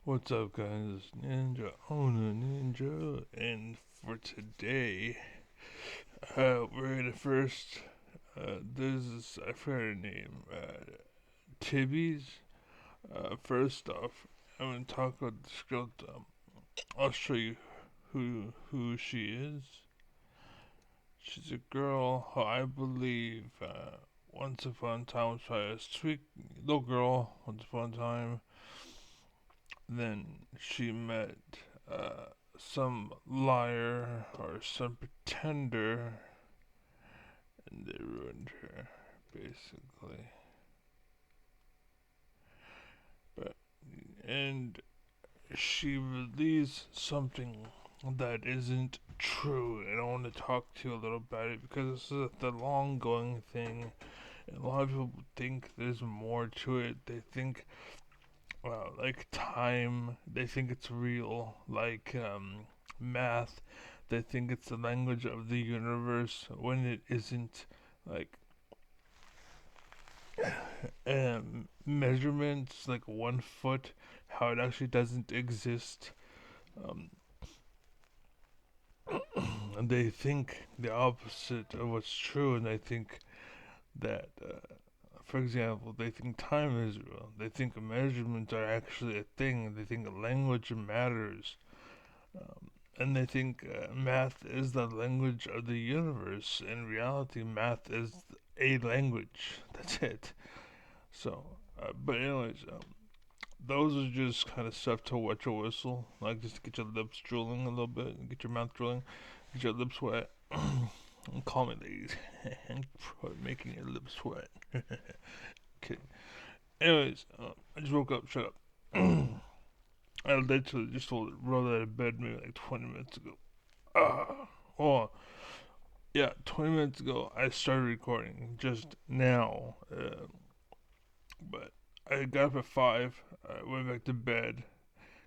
What's up, guys? Ninja Owner Ninja, and for today, we're gonna first. There's this, I forgot her name, Tibby's. First off, I'm gonna talk about this girl. I'll show you who she is. She's a girl who I believe once upon a time was probably a sweet little girl. Once upon a time, then she met some liar or some pretender, and they ruined her, basically. But and she released something that isn't true, and I want to talk to you a little about it because this is the long going thing, and a lot of people think there's more to it. They think, well, like time, they think it's real, like math, they think it's the language of the universe when it isn't. Like measurements, like 1 foot, how it actually doesn't exist. Um, and they think the opposite of what's true, and they think that, for example, they think time is real. They think measurements are actually a thing. They think language matters. And they think math is the language of the universe. In reality, math is a language. That's it. So, but anyways, those are just kind of stuff to wet your whistle, like just to get your lips drooling a little bit, get your mouth drooling, get your lips wet. Call me ladies, making your lips wet. Kidding. Anyways, I just woke up. Shut up. I literally just rolled out of bed maybe like 20 minutes ago. Oh, yeah, 20 minutes ago I started recording just now. But I got up at 5. I went back to bed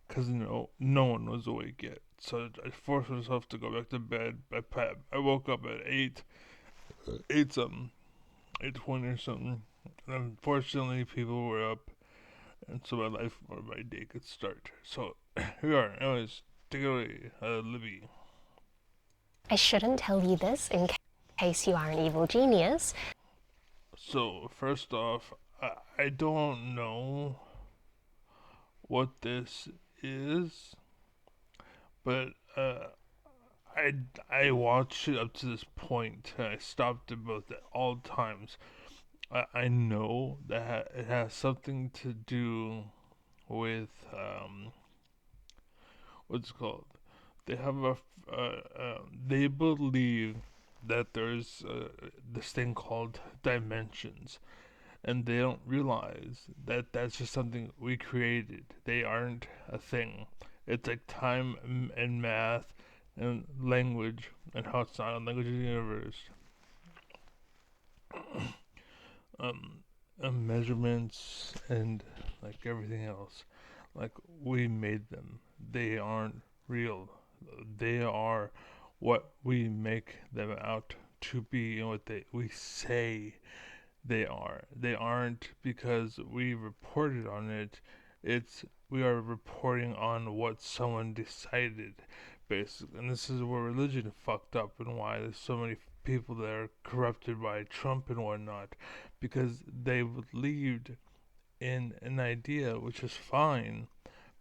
because no one was awake yet. So I forced myself to go back to bed. I woke up at 8 something, 8:20 or something. And unfortunately, people were up, and so my life or my day could start. So here we are. Anyways, take it away, Libby. I shouldn't tell you this in case you are an evil genius. So first off, I don't know what this is, but I I watched it up to this point. I stopped it both at all times. I know that it has something to do with what's it called. They have they believe that there's this thing called dimensions, and they don't realize that that's just something we created. They aren't a thing. It's like time and math and language and how it's not a language of the universe. Um, Measurements and like everything else. Like we made them. They aren't real. They are what we make them out to be and what we say they are. They aren't because we reported on it. It's we are reporting on what someone decided, basically. And this is where religion fucked up and why there's so many people that are corrupted by Trump and whatnot, because they believed in an idea, which is fine,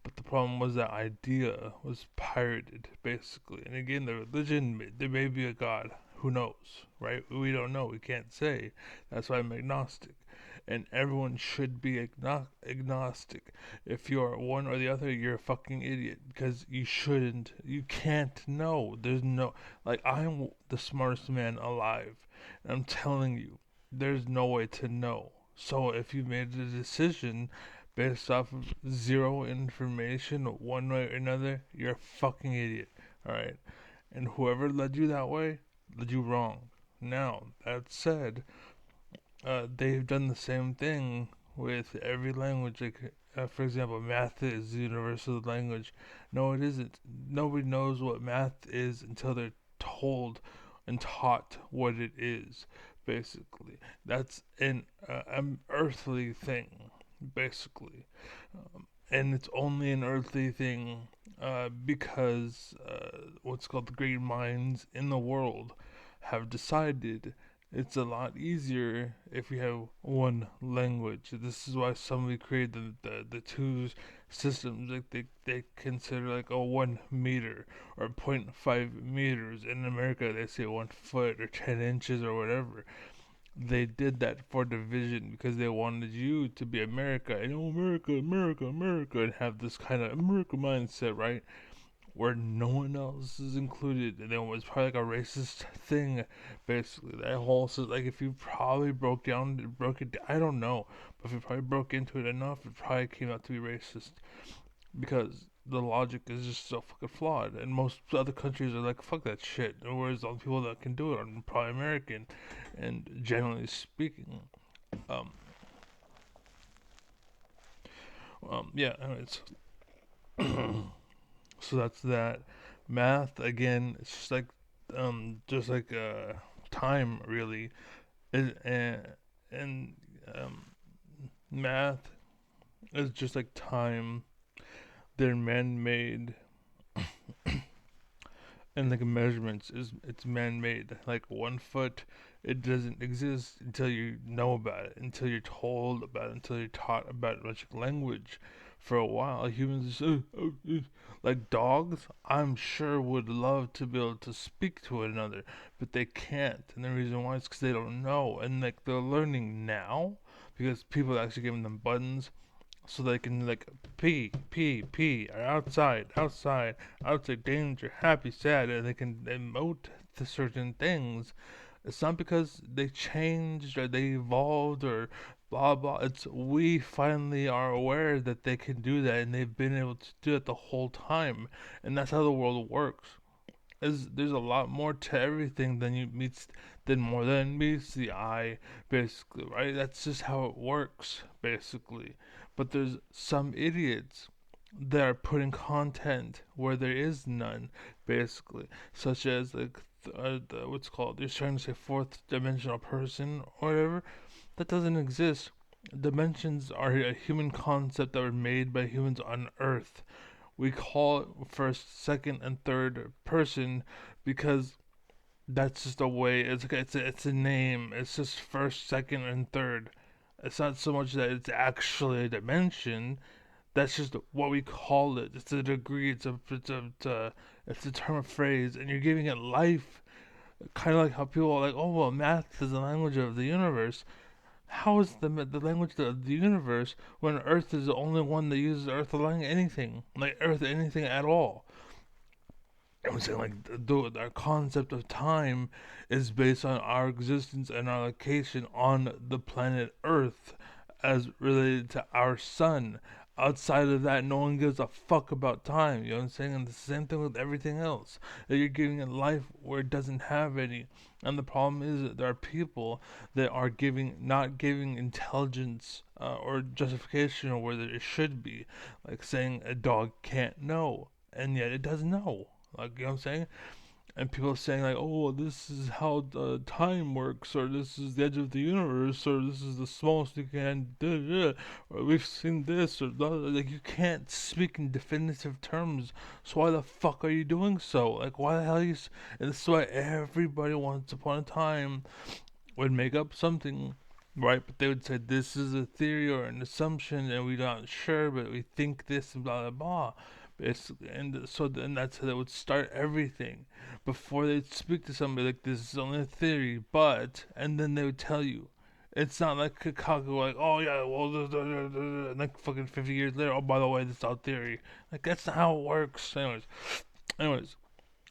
but the problem was that idea was pirated, basically. And again, the religion, there may be a God. Who knows, right? We don't know. We can't say. That's why I'm agnostic. And everyone should be agnostic. If you're one or the other, you're a fucking idiot because you shouldn't. You can't know. There's no. Like, I'm the smartest man alive. And I'm telling you, there's no way to know. So if you made a decision based off of zero information one way or another, you're a fucking idiot. Alright? And whoever led you that way, led you wrong. Now, that said, they've done the same thing with every language. Like, for example, math is the universal language. No, it isn't. Nobody knows what math is until they're told and taught what it is, basically. That's an earthly thing, basically. and it's only an earthly thing, because what's called the great minds in the world have decided it's a lot easier if we have one language. This is why somebody created the two systems. Like they consider like a 1 meter or zero point 0.5 meters. In America, they say 1 foot or 10 inches or whatever. They did that for division because they wanted you to be America and America, America, America, and have this kind of America mindset, right? Where no one else is included, and it was probably like a racist thing, basically. That whole like if you probably broke it, I don't know, but if you probably broke into it enough, it probably came out to be racist because the logic is just so fucking flawed, and most other countries are like, fuck that shit. Whereas all the people that can do it are probably American, and generally speaking, um, yeah. Anyways, so that's that. Math again. It's just like time really, and um, math is just like time. They're man-made, and like measurements is it's man-made. Like 1 foot, it doesn't exist until you know about it, until you're told about it, until you're taught about it. Like language. For a while, humans like dogs. I'm sure would love to be able to speak to one another, but they can't, and the reason why is because they don't know, and like they're learning now because people are actually giving them buttons so they can like pee, pee, pee, or outside, outside, outside, danger, happy, sad, and they can emote to certain things. It's not because they changed or they evolved or blah blah. It's we finally are aware that they can do that, and they've been able to do it the whole time, and that's how the world works. There's a lot more to everything than more than meets the eye, basically, right? That's just how it works, basically. But there's some idiots that are putting content where there is none, basically, such as like what's called. You're trying to say fourth dimensional person or whatever. That doesn't exist. Dimensions are a human concept that were made by humans on Earth. We call it first, second, and third person because that's just a way. It's a name. It's just first, second, and third. It's not so much that it's actually a dimension. That's just what we call it. It's a degree. It's a term of phrase, and you're giving it life. Kind of like how people are like, oh well, math is the language of the universe. How is the language of the universe when Earth is the only one that uses Earth language anything like Earth anything at all? I'm saying like our concept of time is based on our existence and our location on the planet Earth as related to our sun. Outside of that, no one gives a fuck about time. You know what I'm saying? And the same thing with everything else. That you're giving it life where it doesn't have any. And the problem is that there are people that are not giving intelligence or justification of where it should be. Like saying a dog can't know, and yet it does know. Like, you know what I'm saying? And people saying like, oh, this is how the time works, or this is the edge of the universe, or this is the smallest you can do, or we've seen this, or blah, blah. Like you can't speak in definitive terms. So why the fuck are you doing so? Like why the hell are you? And this is why everybody once upon a time would make up something. Right, but they would say this is a theory or an assumption, and we're not sure, but we think this, and blah blah blah. Basically, and so then that's how they would start everything before they'd speak to somebody like this is only a theory, but and then they would tell you. It's not like Chicago, like, oh yeah, well, and like fucking 50 years later, oh, by the way, this is all theory. Like, that's not how it works. Anyways,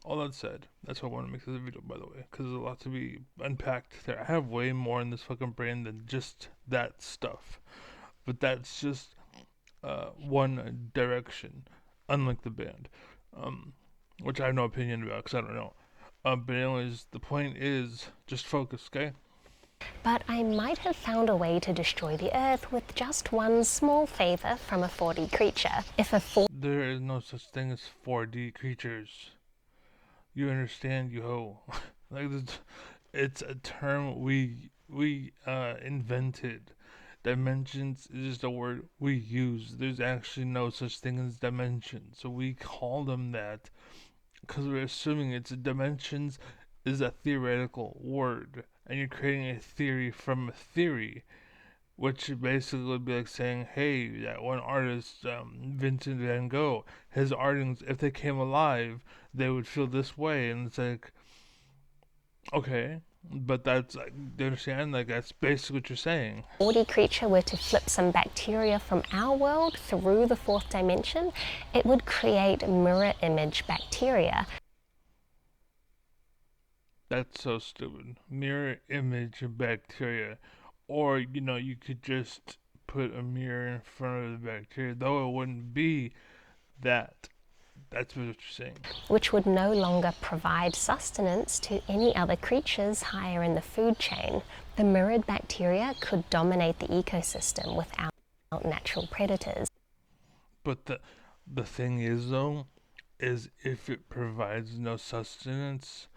all that said, that's why I want to make this video, by the way, because there's a lot to be unpacked there. I have way more in this fucking brain than just that stuff. But that's just one direction, unlike the band, um, which I have no opinion about because I don't know. But anyways, the point is just focus, okay? But I might have found a way to destroy the Earth with just one small favor from a 4D creature. If a 4 There is no such thing as 4D creatures. You understand, you ho? Like it's a term we invented. Dimensions is just a word we use. There's actually no such thing as dimensions. So we call them that because we're assuming it's dimensions is a theoretical word. And you're creating a theory from a theory, which basically would be like saying, hey, that one artist, Vincent van Gogh, his artings, if they came alive, they would feel this way. And it's like, okay, but that's, like, do you understand? Like, that's basically what you're saying. 4D creature were to flip some bacteria from our world through the fourth dimension, it would create mirror image bacteria. That's so stupid. Mirror image bacteria. Or, you could just put a mirror in front of the bacteria, though it wouldn't be that. That's what you're saying. Which would no longer provide sustenance to any other creatures higher in the food chain. The mirrored bacteria could dominate the ecosystem without natural predators. But the thing is, though, is if it provides no sustenance,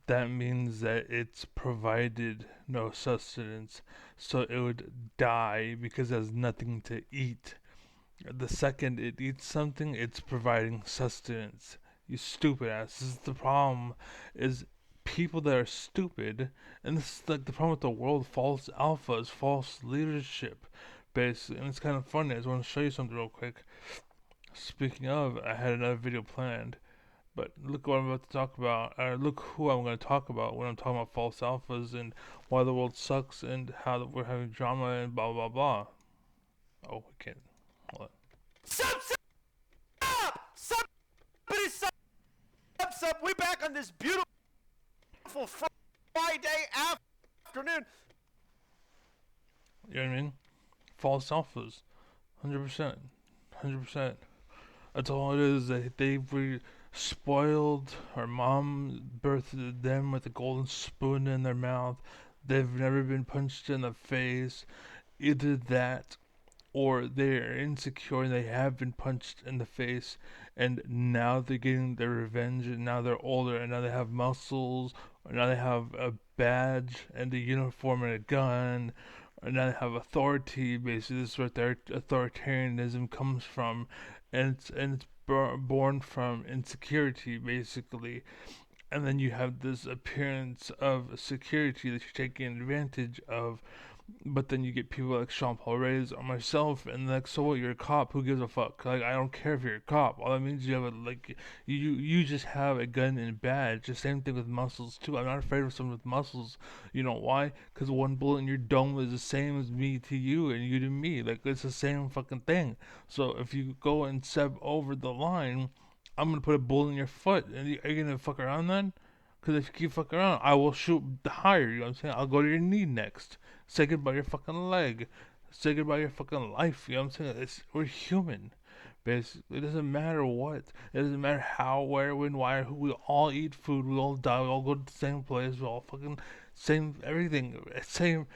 that means that it's provided no sustenance. So it would die because it has nothing to eat. The second it eats something, it's providing sustenance. You stupid ass. This is the problem. Is people that are stupid, and this is like the problem with the world. False alphas, false leadership, basically. And it's kind of funny. I just want to show you something real quick. Speaking of, I had another video planned, but look what I'm about to talk about. Look who I'm going to talk about when I'm talking about false alphas and why the world sucks and how we're having drama and blah blah blah. Oh, we can't. Hold on. Somebody sub. We back on this beautiful Friday afternoon. You know what I mean? False alphas, 100%, 100%. That's all it is. They were spoiled. Our mom birthed them with a golden spoon in their mouth. They've never been punched in the face. Either that, or they're insecure and they have been punched in the face, and now they're getting their revenge. And now they're older, and now they have muscles, or now they have a badge and a uniform and a gun, and now they have authority. Basically, this is where their authoritarianism comes from, and it's born from insecurity, basically. And then you have this appearance of security that you're taking advantage of. But then you get people like Sean Paul Reyes or myself, and like, so what? You're a cop. Who gives a fuck? Like, I don't care if you're a cop. All that means you have a you just have a gun and a badge. The same thing with muscles too. I'm not afraid of someone with muscles. You know why? Because one bullet in your dome is the same as me to you and you to me. Like, it's the same fucking thing. So if you go and step over the line, I'm gonna put a bullet in your foot, and are you gonna fuck around then? Because if you keep fucking around, I will shoot higher. You know what I'm saying? I'll go to your knee next. Say goodbye to your fucking leg. Say goodbye to your fucking life. You know what I'm saying? We're human. Basically, it doesn't matter what. It doesn't matter how, where, when, why, or who. We all eat food. We all die. We all go to the same place. We all fucking same everything. Same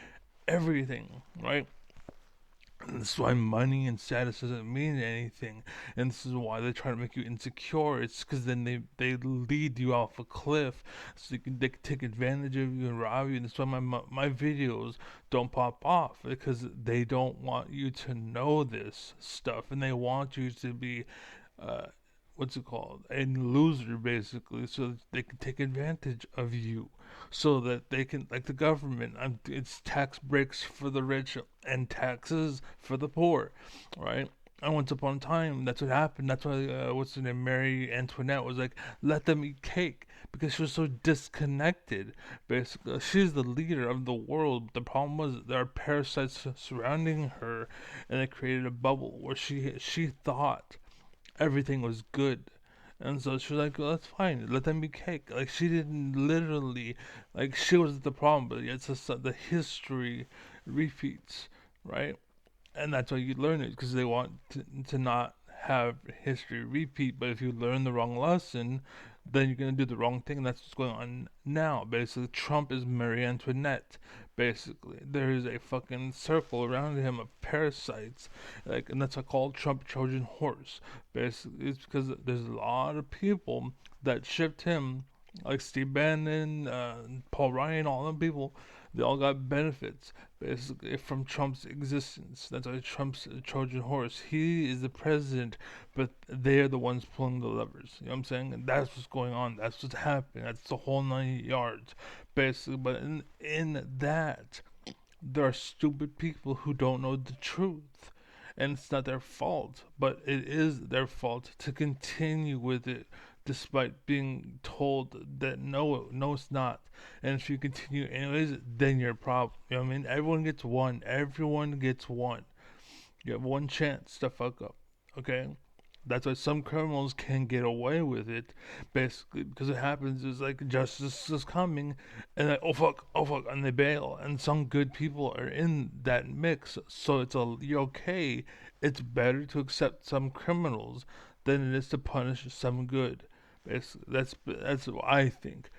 everything. Right? And this is why money and status doesn't mean anything. And this is why they try to make you insecure. It's because then they lead you off a cliff so they can take advantage of you and rob you. And that's why my videos don't pop off, because they don't want you to know this stuff. And they want you to be, what's it called? A loser, basically, so that they can take advantage of you, so that they can, like the government, it's tax breaks for the rich and taxes for the poor, right? And once upon a time, that's what happened. That's why, what's her name, Mary Antoinette was like, let them eat cake, because she was so disconnected. Basically, she's the leader of the world. The problem was there are parasites surrounding her, and it created a bubble where she thought everything was good. And so she was like, well, that's fine. Let them be cake. Like, she didn't literally, like, she was the problem, but it's just the history repeats, right? And that's why you learn it, because they want to not have history repeat. But if you learn the wrong lesson, then you're going to do the wrong thing. And that's what's going on now. Basically, Trump is Marie Antoinette. Basically, there is a fucking circle around him of parasites, like, and that's why I call Trump Trojan horse. Basically, it's because there's a lot of people that shipped him, like Steve Bannon, Paul Ryan, all them people They all got benefits basically from Trump's existence. That's why Trump's a Trojan horse. He is the president, but they're the ones pulling the levers. You know what I'm saying? And that's what's going on. That's what's happening. That's the whole 9 yards, basically. But in that, there are stupid people who don't know the truth. And it's not their fault, but it is their fault to continue with it despite being told that no, it's not. And if you continue anyways, then you're a problem. You know what I mean? Everyone gets one. Everyone gets one. You have one chance to fuck up. Okay? That's why some criminals can get away with it, basically, because what happens is like justice is coming, and like oh fuck, and they bail, and some good people are in that mix, so you're okay. It's better to accept some criminals than it is to punish some good. Basically, that's what I think.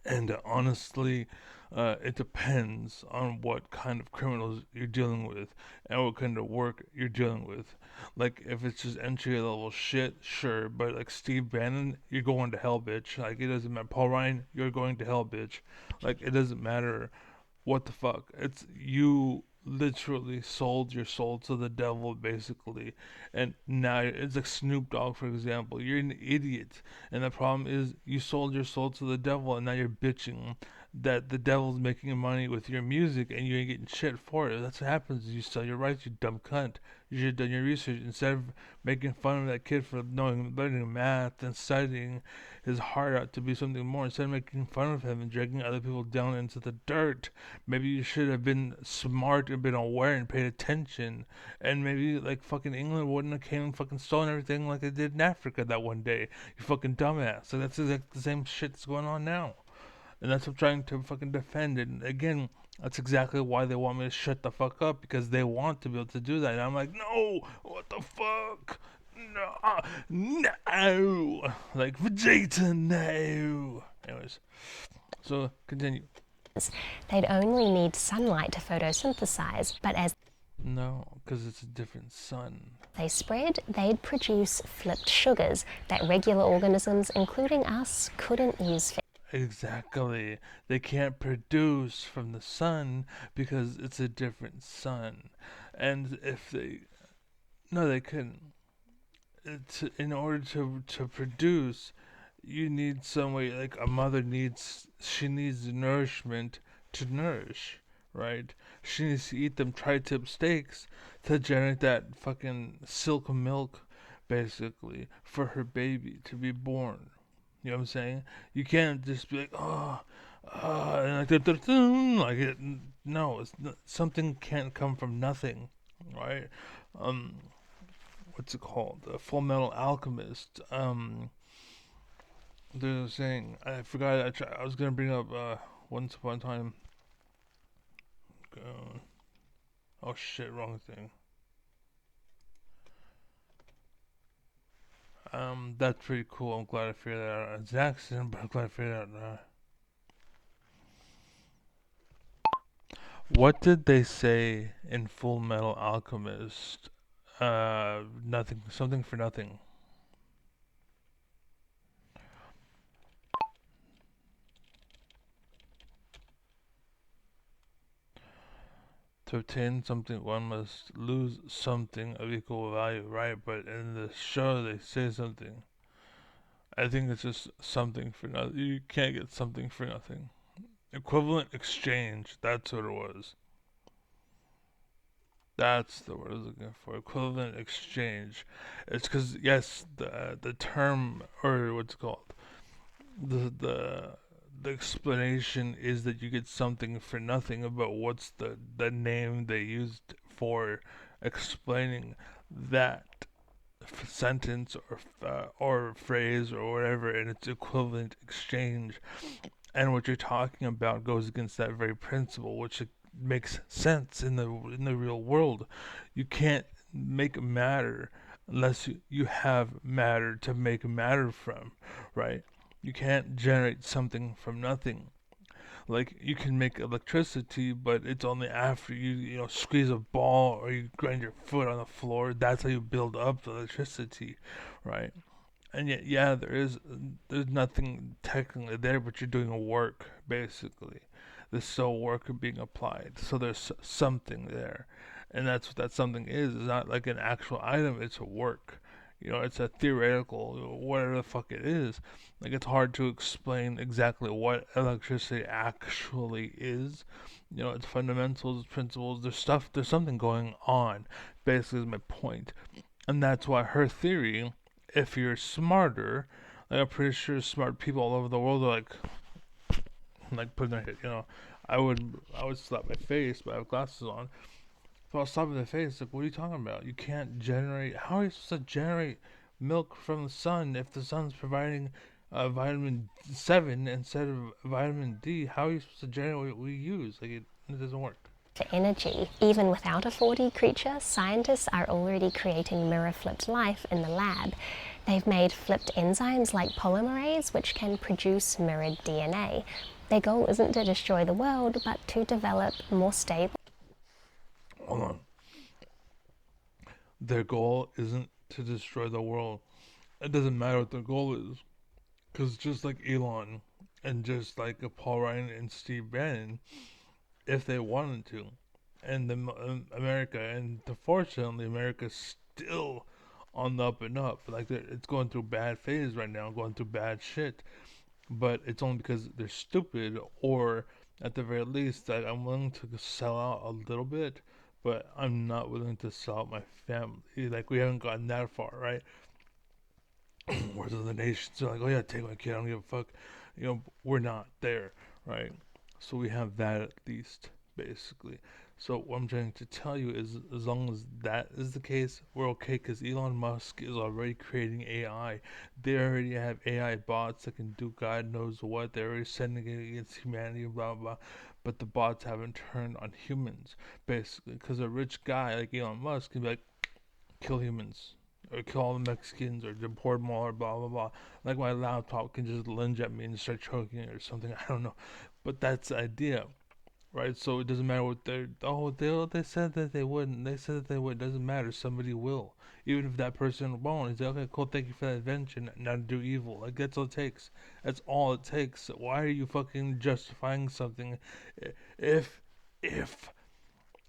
And honestly, it depends on what kind of criminals you're dealing with and what kind of work you're dealing with. Like, if it's just entry level shit, sure, but like Steve Bannon, you're going to hell, bitch. Like, it doesn't matter. Paul Ryan, you're going to hell, bitch. Like, it doesn't matter what the fuck. It's you literally sold your soul to the devil, basically. And now it's like Snoop Dogg, for example. You're an idiot. And the problem is you sold your soul to the devil, and now you're bitching that the devil's making money with your music and you ain't getting shit for it. That's what happens. You sell your rights, you dumb cunt. You should have done your research instead of making fun of that kid for learning math and studying his heart out to be something more. Instead of making fun of him and dragging other people down into the dirt, maybe you should have been smart and been aware and paid attention. And maybe like fucking England wouldn't have came and fucking stolen everything like they did in Africa that one day. You fucking dumbass. So that's exactly the same shit that's going on now. And that's what I'm trying to fucking defend. And again, that's exactly why they want me to shut the fuck up, because they want to be able to do that. And I'm like, no, what the fuck? No. Like, Vegeta, no. Anyways, so continue. They'd only need sunlight to photosynthesize, but as No, because it's a different sun. they spread, they'd produce flipped sugars that regular organisms, including us, couldn't use for. Exactly. They can't produce from the sun because it's a different sun. And if they. No, they couldn't. In order to produce, you need some way, like a mother needs, she needs nourishment to nourish, right? She needs to eat them tri-tip steaks to generate that fucking silk milk, basically, for her baby to be born. You know what I'm saying? You can't just be like, and like, like it. No, something can't come from nothing, right? What's it called? Full Metal Alchemist. They're saying, I forgot. I was gonna bring up once upon a time. Oh shit, wrong thing. That's pretty cool. I'm glad I figured that out. It's an accident, but I'm glad I figured it out now. What did they say in Full Metal Alchemist? Nothing. Something for nothing. To obtain something, one must lose something of equal value, right? But in the show, they say something. I think it's just something for nothing. You can't get something for nothing. Equivalent exchange. That's what it was. That's the word I was looking for. Equivalent exchange. It's because yes, the term, or what's it called, the explanation is that you get something for nothing. But what's the name they used for explaining that sentence or phrase or whatever, and it's equivalent exchange. And what you're talking about goes against that very principle, which makes sense in the real world. You can't make matter unless you have matter to make matter from, right? You can't generate something from nothing. Like, you can make electricity, but it's only after you squeeze a ball or you grind your foot on the floor. That's how you build up the electricity, right? And yet, yeah, there's nothing technically there, but you're doing a work basically. There's still work being applied, so there's something there, and that's what that something is. It's not like an actual item; it's a work. It's a theoretical, whatever the fuck it is. Like, it's hard to explain exactly what electricity actually is. Its fundamentals, principles. There's something going on. Basically, is my point, and that's why her theory, if you're smarter, like, I'm pretty sure smart people all over the world are like putting their head, I would slap my face, but I have glasses on. So I'll slap in the face, like, what are you talking about? You can't generate, how are you supposed to generate milk from the sun if the sun's providing vitamin 7 instead of vitamin D? How are you supposed to generate what we use? Like, it doesn't work. For energy. Even without a 4D creature, scientists are already creating mirror-flipped life in the lab. They've made flipped enzymes like polymerase, which can produce mirrored DNA. Their goal isn't to destroy the world, but to develop more stable. Hold on. Their goal isn't to destroy the world. It doesn't matter what their goal is. Because just like Elon and just like Paul Ryan and Steve Bannon, if they wanted to, and America, and fortunately, America's still on the up and up. Like, it's going through bad phase right now, going through bad shit. But it's only because they're stupid, or at the very least, that I'm willing to sell out a little bit, but I'm not willing to sell out my family. Like, we haven't gotten that far, right? Whereas other nations are like, oh yeah, take my kid, I don't give a fuck. We're not there, right? So we have that at least, basically. So what I'm trying to tell you is, as long as that is the case, we're okay, because Elon Musk is already creating AI. They already have AI bots that can do God knows what. They're already sending it against humanity, blah, blah. But the bots haven't turned on humans, basically. Because a rich guy like Elon Musk can be like, kill humans, or kill all the Mexicans, or deport them all, or blah blah blah. Like, my laptop can just lunge at me and start choking it or something. I don't know, but that's the idea, right? So it doesn't matter what they said that they wouldn't. They said that they would. It doesn't matter. Somebody will, even if that person won't. He's like, okay, cool, thank you for that invention. Now to do evil. Like, that's all it takes. That's all it takes. Why are you fucking justifying something if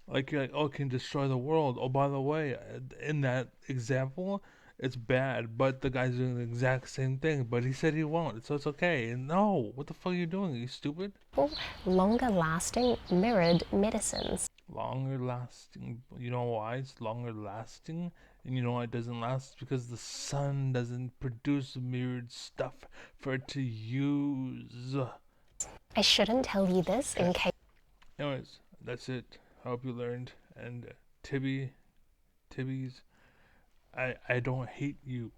like, you're like, oh, it can destroy the world. Oh, by the way, in that example, it's bad, but the guy's doing the exact same thing, but he said he won't, so it's okay. And no, what the fuck are you doing? Are you stupid? Longer lasting mirrored medicines. Longer lasting. You know why it's longer lasting? And you know why it doesn't last? Because the sun doesn't produce mirrored stuff for it to use. I shouldn't tell you this in case. Anyways, that's it. I hope you learned. And Tibbies, I don't hate you.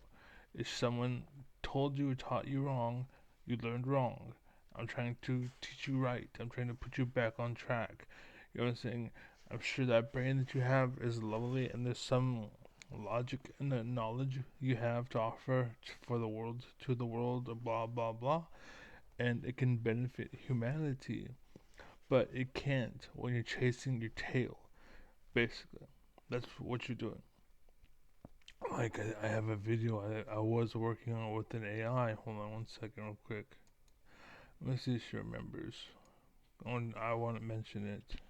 If someone told you or taught you wrong, you learned wrong. I'm trying to teach you right. I'm trying to put you back on track. You know what I'm saying? I'm sure that brain that you have is lovely, and there's some logic and the knowledge you have to offer for the world, to the world, blah blah blah, and it can benefit humanity. But it can't when you're chasing your tail. Basically, that's what you're doing. Like, I have a video I was working on with an AI. Hold on one second, real quick. Let me see if she remembers. I want to mention it.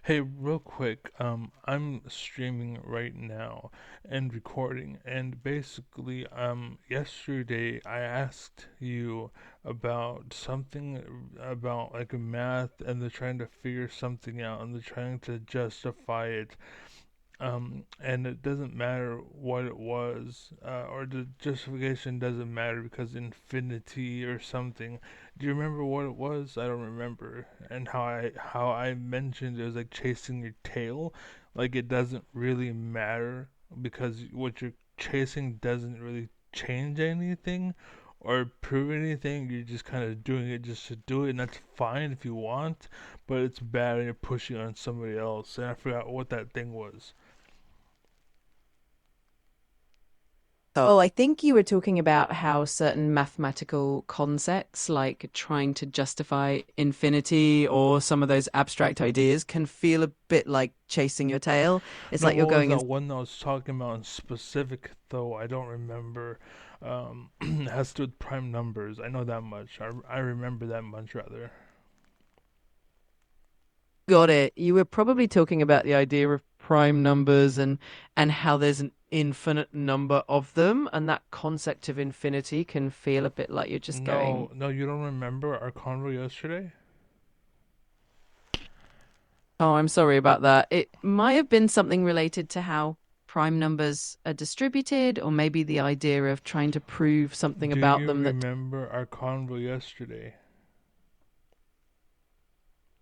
Hey, real quick, I'm streaming right now and recording, and basically, yesterday I asked you about something about like math, and they're trying to figure something out, and they're trying to justify it, and it doesn't matter what it was, or the justification doesn't matter because infinity or something. Do you remember what it was? I don't remember. And how I mentioned it was like chasing your tail, like it doesn't really matter because what you're chasing doesn't really change anything or prove anything. You're just kind of doing it just to do it, and that's fine if you want, but it's bad and you're pushing on somebody else. And I forgot what that thing was. Oh, I think you were talking about how certain mathematical concepts, like trying to justify infinity or some of those abstract ideas, can feel a bit like chasing your tail. It's No, like you're what was going in. that one I was talking about in specific, though? I don't remember. It has to do with prime numbers. I know that much. I remember that much, rather. Got it. You were probably talking about the idea of prime numbers and how there's an infinite number of them, and that concept of infinity can feel a bit like you're just No, going. no, you don't remember our convo yesterday? Oh, I'm sorry about that. It might have been something related to how prime numbers are distributed, or maybe the idea of trying to prove something Do about you them that remember our convo yesterday?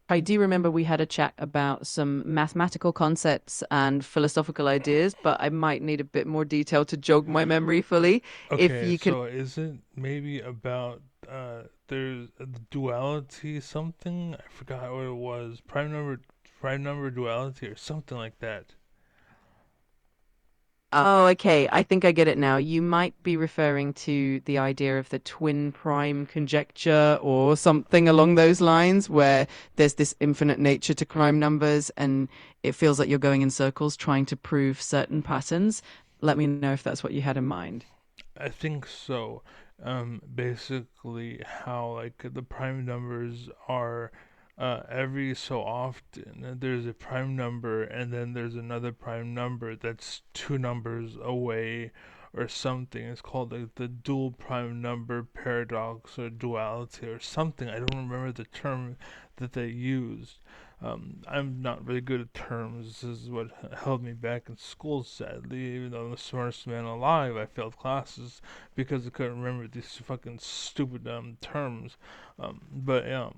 I do remember we had a chat about some mathematical concepts and philosophical ideas, but I might need a bit more detail to jog my memory fully. If Okay, you can. so is it maybe about there's a duality something? I forgot what it was. Prime number duality or something like that. Oh, okay. I think I get it now. You might be referring to the idea of the twin prime conjecture or something along those lines, where there's this infinite nature to prime numbers, and it feels like you're going in circles trying to prove certain patterns. Let me know if that's what you had in mind. I think so. Basically, how like the prime numbers are every so often there's a prime number and then there's another prime number that's two numbers away or something. It's called like the dual prime number paradox or duality or something. I don't remember the term that they used. I'm not really good at terms. This is what held me back in school, sadly. Even though I'm the smartest man alive, I failed classes because I couldn't remember these fucking stupid terms. But yeah,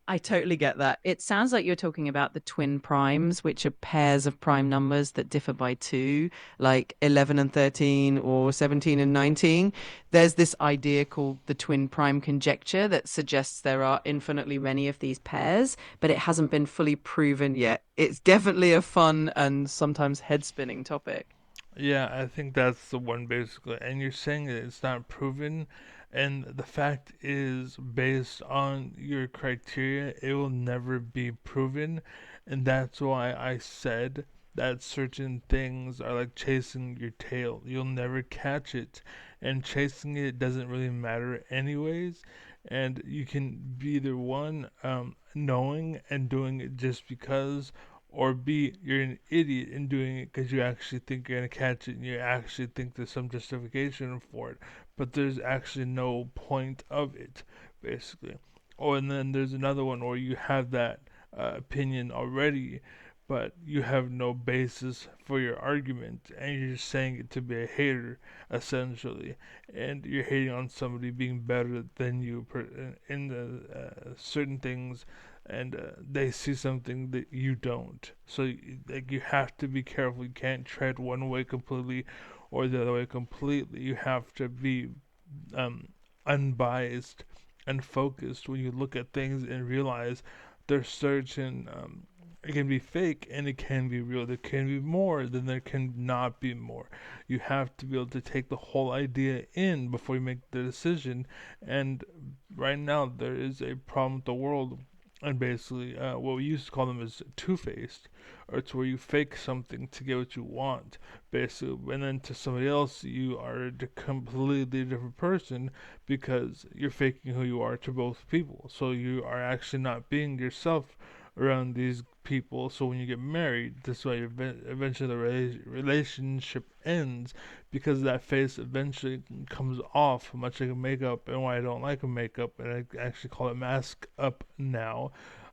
I totally get that. It sounds like you're talking about the twin primes, which are pairs of prime numbers that differ by two, like 11 and 13 or 17 and 19. There's this idea called the twin prime conjecture that suggests there are infinitely many of these pairs, but it hasn't been fully proven yet. It's definitely a fun and sometimes head spinning topic. yeah, I think that's the one basically. And you're saying that it's not proven, and the fact is, based on your criteria, it will never be proven, and that's why I said that certain things are like chasing your tail. You'll never catch it, and chasing it doesn't really matter anyways. And you can be either one, knowing and doing it just because, or B, you're an idiot in doing it because you actually think you're gonna catch it and you actually think there's some justification for it, but there's actually no point of it, basically. Oh, and then there's another one where you have that opinion already, but you have no basis for your argument, and you're just saying it to be a hater, essentially, and you're hating on somebody being better than you in the certain things, and they see something that you don't. So like you have to be careful. You can't tread one way completely or the other way completely. You have to be um, unbiased and focused when you look at things and realize there's certain it can be fake and it can be real. There can be more, then there can not be more. You have to be able to take the whole idea in before you make the decision. And right now, there is a problem with the world, and basically, what we used to call them is two-faced, or it's where you fake something to get what you want, basically, and then to somebody else, you are a completely different person because you're faking who you are to both people. So you are actually not being yourself around these people. So when you get married, this way eventually the relationship ends because that face eventually comes off, much like a makeup. And why I don't like a makeup, and I actually call it mask up now.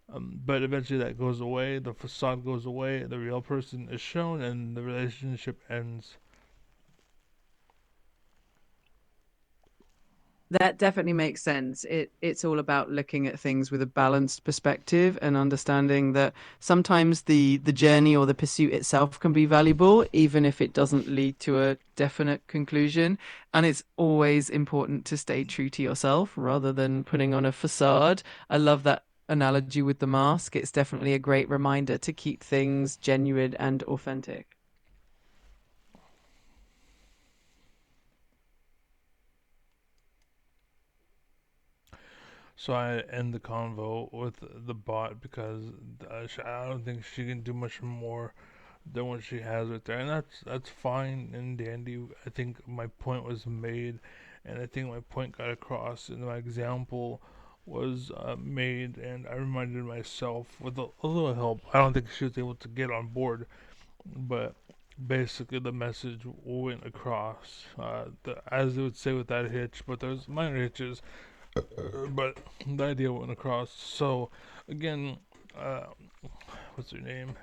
But eventually that goes away, the facade goes away, the real person is shown, and the relationship ends. That definitely makes sense. It's all about looking at things with a balanced perspective and understanding that sometimes the journey or the pursuit itself can be valuable, even if it doesn't lead to a definite conclusion. And it's always important to stay true to yourself rather than putting on a facade. I love that analogy with the mask. It's definitely a great reminder to keep things genuine and authentic. So I end the convo with the bot because I don't think she can do much more than what she has right there, and that's fine and dandy. I think my point was made, and I think my point got across, and my example was made, and I reminded myself with a little help. I don't think she was able to get on board, but basically the message went across. As they would say without a hitch, but there's minor hitches, but the idea went across. So again, uh, what's her name?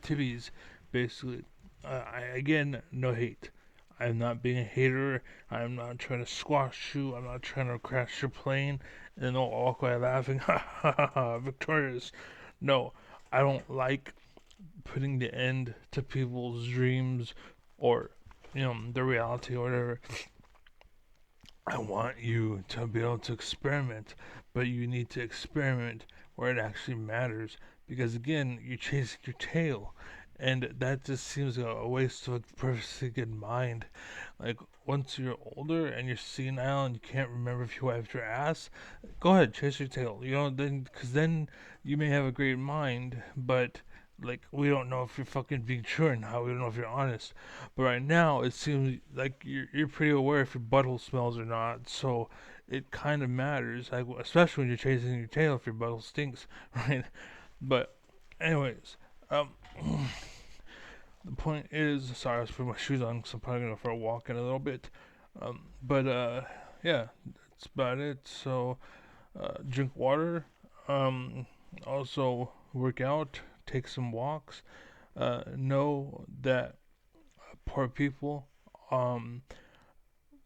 Tibby's basically. I again, no hate. I'm not being a hater. I'm not trying to squash you. I'm not trying to crash your plane. And all walk away laughing, ha ha ha ha, victorious. No, I don't like putting the end to people's dreams or their reality or whatever. I want you to be able to experiment, but you need to experiment where it actually matters. Because again, you're chasing your tail, and that just seems a waste of a perfectly good mind. Like once you're older and you're senile and you can't remember if you wiped your ass, go ahead, chase your tail. Because then you may have a great mind, but like we don't know if you're fucking being true or not. We don't know if you're honest. But right now, it seems like you're pretty aware if your butthole smells or not. So it kind of matters, like especially when you're chasing your tail if your butthole stinks, right? But anyways, um, the point is, sorry, I was putting my shoes on because I'm probably gonna go for a walk in a little bit. But yeah, that's about it. So drink water. Um, also work out, take some walks. Know that poor people um,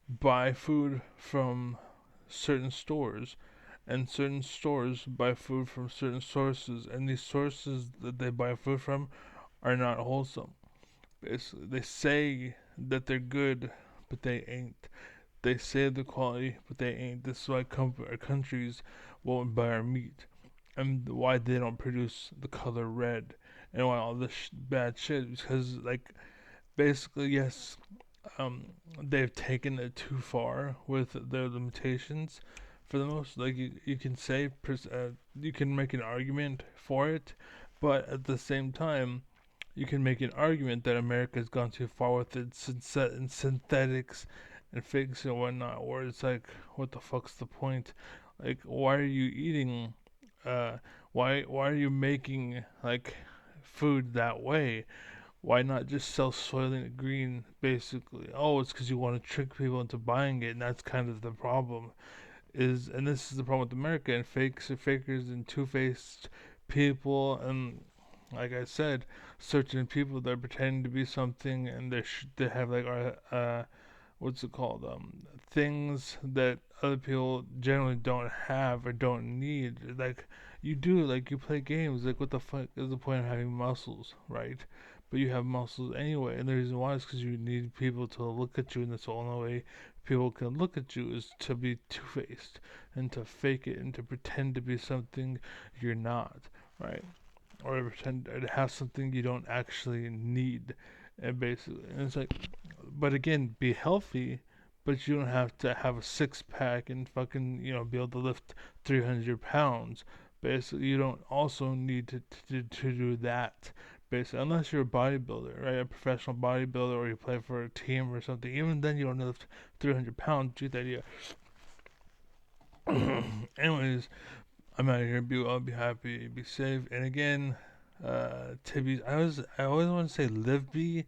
buy food from certain stores, and certain stores buy food from certain sources, and these sources that they buy food from are not wholesome. Basically, they say that they're good, but they ain't. They say they're quality, but they ain't. This is why our countries won't buy our meat, and why they don't produce the color red, and why all this bad shit. Because like basically, yes, they've taken it too far with their limitations. For the most, like you can say, you can make an argument for it, but at the same time, you can make an argument that America's gone too far with its synthetics and fakes and whatnot. Where it's like, what the fuck's the point? Like, why are you eating? Uh, why are you making like food that way? Why not just sell Soylent Green, basically? Oh, it's because you want to trick people into buying it, and that's kind of the problem. And this is the problem with America and fakers and two-faced people, and like I said, certain people that are pretending to be something, and they have like what's it called? Things that other people generally don't have or don't need. Like you do, like you play games. Like what the fuck is the point of having muscles, right? But you have muscles anyway, and the reason why is because you need people to look at you, and that's the only way people can look at you is to be two-faced and to fake it and to pretend to be something you're not, right? Or to pretend to have something you don't actually need, and basically, and it's like, but again, be healthy, but you don't have to have a six pack and fucking be able to lift 300 pounds. Basically, you don't also need to do that. Basically, unless you're a bodybuilder, right? A professional bodybuilder, or you play for a team or something. Even then, you don't lift 300 pounds. Get the idea. Anyways, I'm out of here. Be well, be happy, be safe. And again, Tibby's. I always want to say Live Bee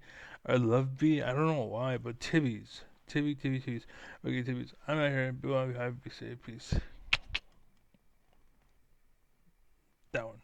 or Love Bee. I don't know why, but Tibby's. Tibby's. Okay, Tibby's. I'm out here. Be well, be happy, be safe. Peace. That one.